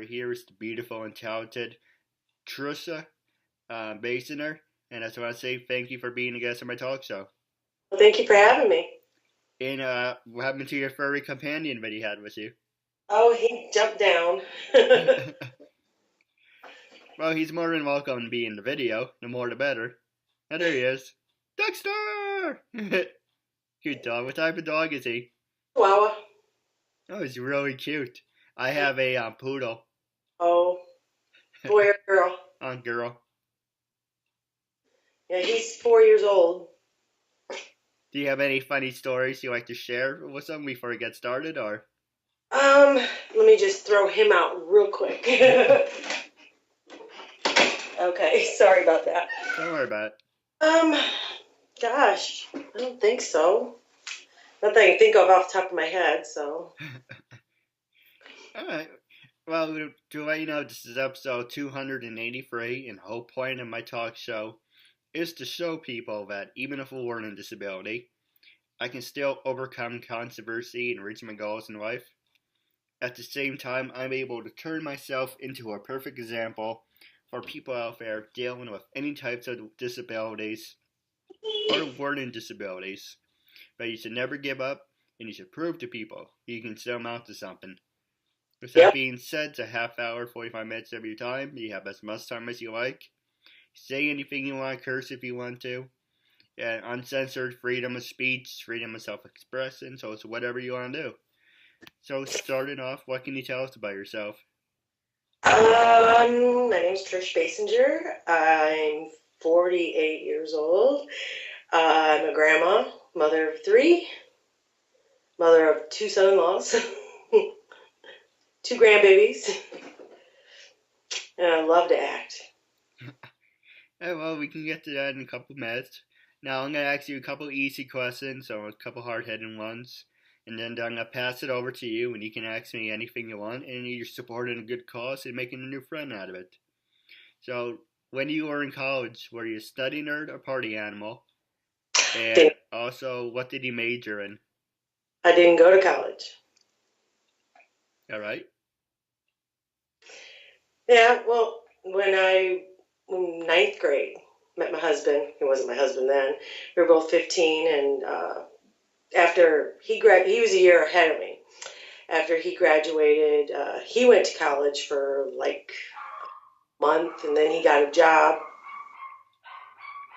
over here is the beautiful and talented Trish Basinger, and I just want to say thank you for being a guest on my talk show. Well, thank you for having me. And what happened to your furry companion that he had with you? Oh, he jumped down. Well, he's more than welcome to be in the video. The more the better. And there he is. Dexter! Cute dog. What type of dog is he? Chihuahua. Oh, he's really cute. I have a poodle. Oh, boy or girl? Girl. Yeah, he's 4 years old. Do you have any funny stories you like to share with them before we get started, or? Let me just throw him out real quick. Okay, sorry about that. Don't worry about it. Gosh, I don't think so. Not that I can think of off the top of my head, so. Alright. Well, to let you know, this is episode 283, and the whole point of my talk show is to show people that even with a learning disability, I can still overcome controversy and reach my goals in life. At the same time, I'm able to turn myself into a perfect example for people out there dealing with any types of disabilities or learning disabilities. But you should never give up, and you should prove to people you can still amount to something. With that being said, it's a half hour, 45 minutes every time. You have as much time as you like. Say anything you want, curse if you want to. Yeah, uncensored freedom of speech, freedom of self-expression, so it's whatever you want to do. So starting off, what can you tell us about yourself? My name's Trish Basinger. I'm 48 years old. I'm a grandma, mother of 3, mother of 2 son-in-laws, 2 grandbabies, and I love to act. Yeah, well, we can get to that in a couple minutes. Now I'm going to ask you a couple easy questions, so a couple hard-hitting ones. And then I'm going to pass it over to you, and you can ask me anything you want, and you're supporting a good cause and making a new friend out of it. So, when you were in college, were you a study nerd or party animal? And also, what did you major in? I didn't go to college. All right. Yeah, well, in 9th grade, met my husband. He wasn't my husband then. We were both 15, and after he was a year ahead of me. After he graduated, he went to college for like a month, and then he got a job.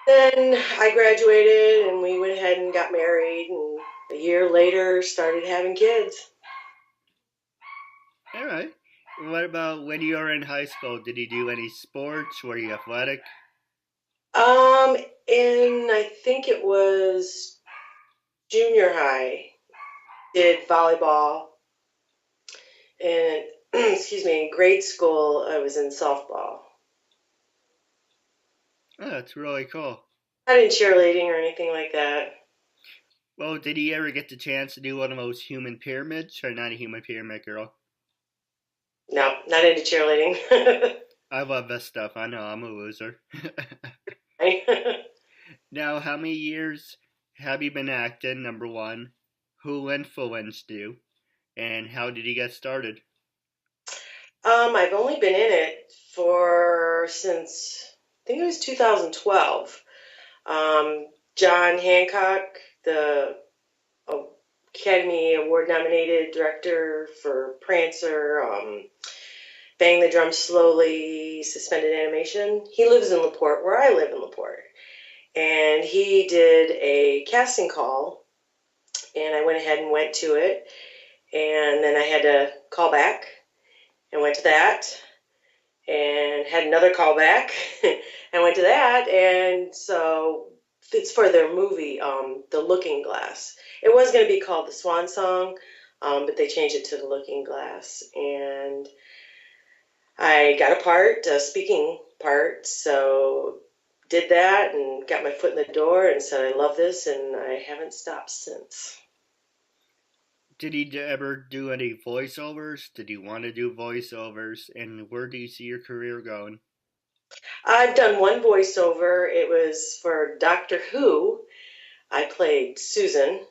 Then I graduated, and we went ahead and got married, and a year later started having kids. All right. What about when you were in high school? Did you do any sports? Were you athletic? I think it was junior high, did volleyball, and in grade school I was in softball. Oh, that's really cool. Not in cheerleading or anything like that. Well, did you ever get the chance to do one of those human pyramids, or not a human pyramid girl? No, not into cheerleading. I love that stuff. I know, I'm a loser. Now, how many years have you been acting, number one? Who influenced you? And how did you get started? I've only been in it since, I think it was 2012. John Hancock, the Academy Award nominated director for Prancer, Bang the Drum Slowly, Suspended Animation. He lives in LaPorte, where I live in LaPorte. And he did a casting call, and I went ahead and went to it. And then I had to call back and went to that, and had another call back and went to that. And so it's for their movie, The Looking Glass. It was going to be called The Swan Song, but they changed it to The Looking Glass. And I got a speaking part, so did that and got my foot in the door and said, I love this, and I haven't stopped since. Did you ever do any voiceovers? Did you want to do voiceovers? And where do you see your career going? I've done one voiceover. It was for Doctor Who. I played Susan.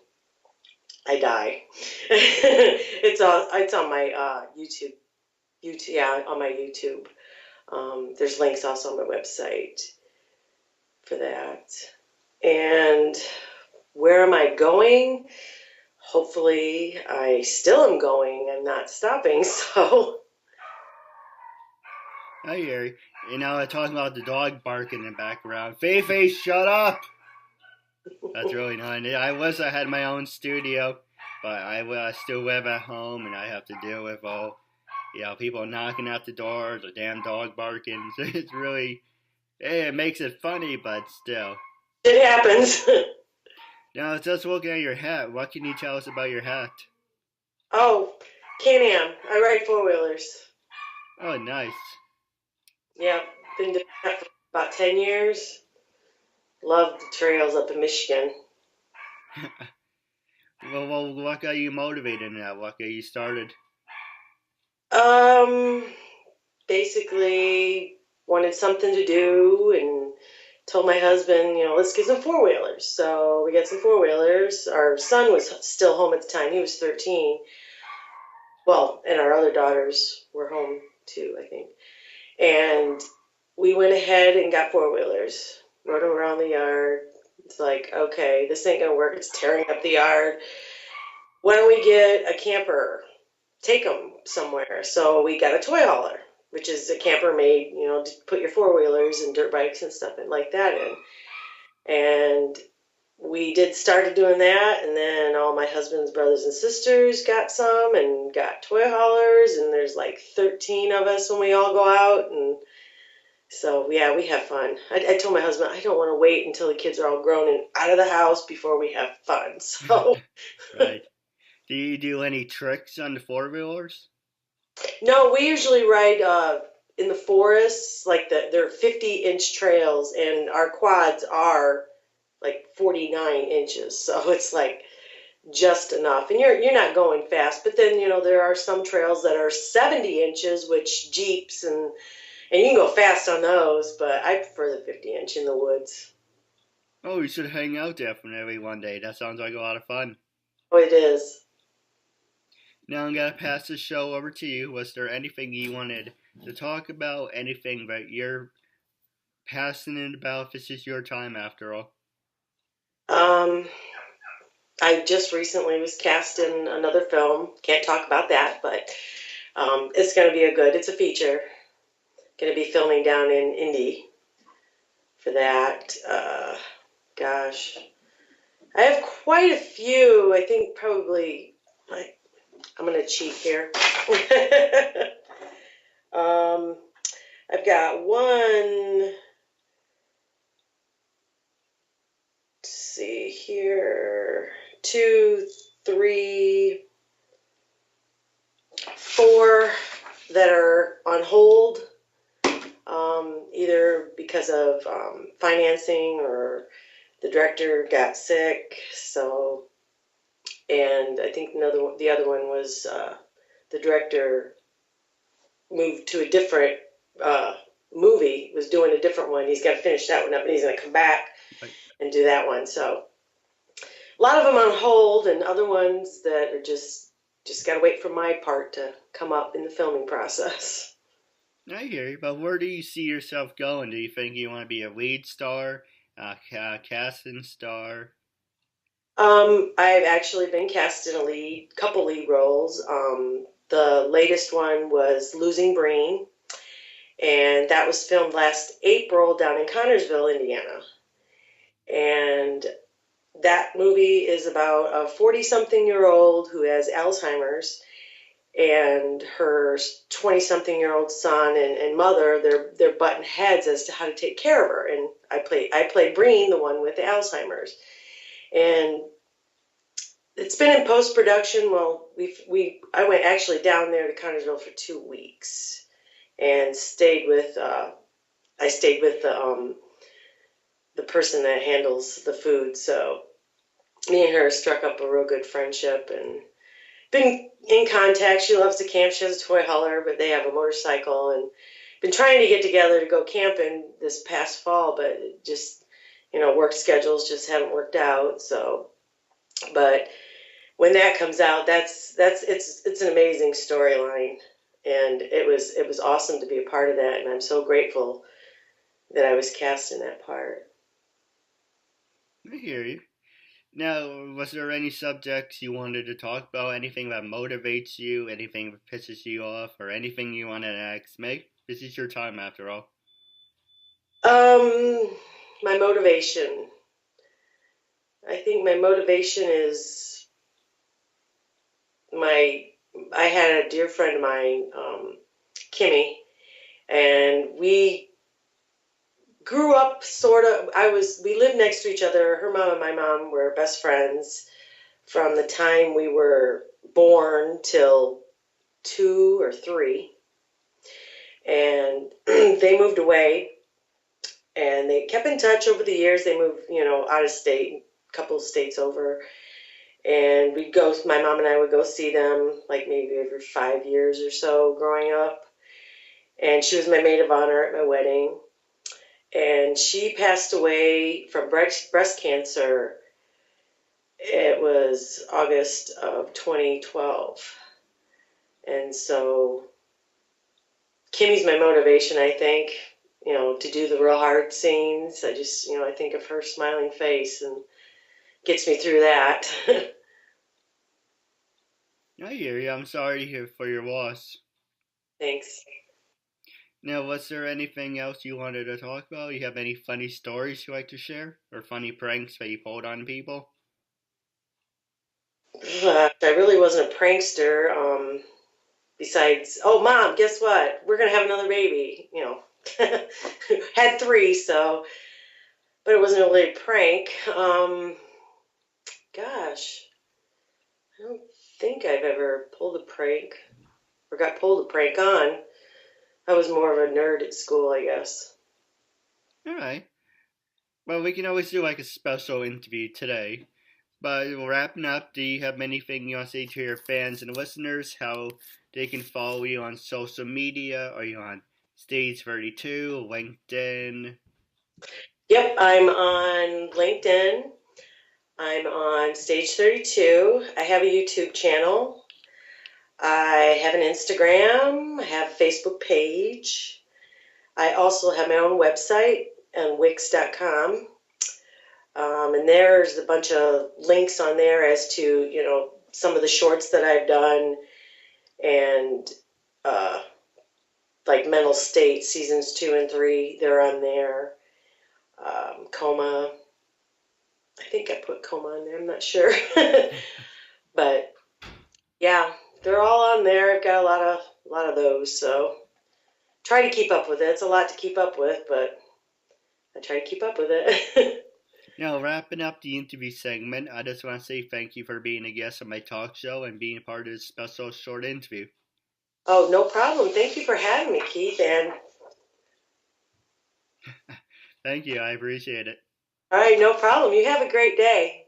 I die. It's on my YouTube YouTube, yeah, on my YouTube. There's links also on my website for that. And where am I going? Hopefully, I still am going. I'm not stopping. So, Hi, Gary. Talking about the dog barking in the background. Feifei, shut up! That's really nice. I had my own studio, but I still live at home, and I have to deal with all, people knocking at the doors, the damn dog barking. So it's really, it makes it funny, but still. it happens. Now, just looking at your hat. What can you tell us about your hat? Oh, Can-Am. I ride four-wheelers. Oh, nice. Yeah, been doing that for about 10 years. Love the trails up in Michigan. Well, what got you motivated in that? What got you started? Um, Basically wanted something to do and told my husband, let's get some four-wheelers. So we got some four-wheelers. Our son was still home at the time. He was 13. Well, and our other daughters were home too, I think. And we went ahead and got four-wheelers, rode them around the yard. It's like, okay, this ain't gonna work. It's tearing up the yard. Why don't we get a camper? Take them somewhere. So we got a toy hauler, which is a camper made, to put your four-wheelers and dirt bikes and stuff like that in. And we started doing that, and then all my husband's brothers and sisters got some and got toy haulers, and there's like 13 of us when we all go out, and so yeah, we have fun. I told my husband I don't want to wait until the kids are all grown and out of the house before we have fun. So Right. Do you do any tricks on the four-wheelers? no, we usually ride in the forests, like they're 50-inch trails, and our quads are like 49 inches, so it's like just enough. And you're not going fast, but then there are some trails that are 70 inches, which Jeeps and you can go fast on those, but I prefer the 50-inch in the woods. Oh, we should hang out definitely one day. That sounds like a lot of fun. Oh, it is. Now I'm gonna pass the show over to you. Was there anything you wanted to talk about? Anything that you're passionate about? This is your time after all. Um, I just recently was cast in another film. Can't talk about that, but it's going to be it's a feature. Going to be filming down in Indy for that. Gosh, I have quite a few. I think probably I'm going to cheat here. I've got one. Let's see here. 2, 3, 4 that are on hold, either because of financing or the director got sick. So, and I think the other one was the director moved to a different movie, was doing a different one. He's got to finish that one up, and he's going to come back and do that one. So a lot of them on hold, and other ones that are just got to wait for my part to come up in the filming process. I hear you, but where do you see yourself going? Do you think you want to be a lead star, casting star? I've actually been cast in a couple lead roles. The latest one was Losing Brain, and that was filmed last April down in Connorsville, Indiana. And that movie is about a 40-something-year-old who has Alzheimer's, and her 20-something-year-old son and mother, they're butting heads as to how to take care of her. And I played Breen, the one with the Alzheimer's. And it's been in post-production. Well, I went actually down there to Connorsville for 2 weeks and stayed with the person that handles the food. So me and her struck up a real good friendship and been in contact. She loves to camp. She has a toy hauler, but they have a motorcycle, and been trying to get together to go camping this past fall, but it just, work schedules just haven't worked out. So, but when that comes out, it's an amazing storyline. and it was awesome to be a part of that, and I'm so grateful that I was cast in that part. I hear you. Now, was there any subjects you wanted to talk about? Anything that motivates you? Anything that pisses you off? Or anything you wanted to ask me? This is your time after all. Um, my motivation. I think my motivation is my. I had a dear friend of mine, Kimmy, and we grew up sort of. We lived next to each other. Her mom and my mom were best friends from the time we were born till 2 or 3, and they moved away, and they kept in touch over the years. They moved, out of state, a couple of states over, and we'd go. My mom and I would go see them, like maybe every 5 years or so, growing up. And she was my maid of honor at my wedding, and she passed away from breast cancer. It was August of 2012, and so Kimmy's my motivation, I think, to do the real hard scenes. I just, I think of her smiling face and gets me through that. I hear you. I'm sorry to hear for your loss. Thanks. Now, was there anything else you wanted to talk about? You have any funny stories you like to share? Or funny pranks that you pulled on people? I really wasn't a prankster. Besides, oh, Mom, guess what? We're going to have another baby. Had 3, so, but it wasn't really a prank. Gosh, I don't think I've ever pulled a prank or got pulled a prank on. I was more of a nerd at school, I guess. Alright. Well, we can always do like a special interview today. But wrapping up, do you have anything you want to say to your fans and listeners? How they can follow you on social media? Are you on Stage 32, LinkedIn? Yep, I'm on LinkedIn. I'm on Stage 32. I have a YouTube channel. I have an Instagram. I have a Facebook page. I also have my own website on Wix.com. And there's a bunch of links on there as to, some of the shorts that I've done, and like Mental State seasons 2 and 3, they're on there. Coma, I think I put Coma on there, I'm not sure. But yeah, they're all on there. I've got a lot of those, so try to keep up with it. It's a lot to keep up with, but I try to keep up with it. Now, wrapping up the interview segment, I just want to say thank you for being a guest on my talk show and being a part of this special short interview. Oh, no problem. Thank you for having me, Keith. And Thank you, I appreciate it. all right, no problem. You have a great day.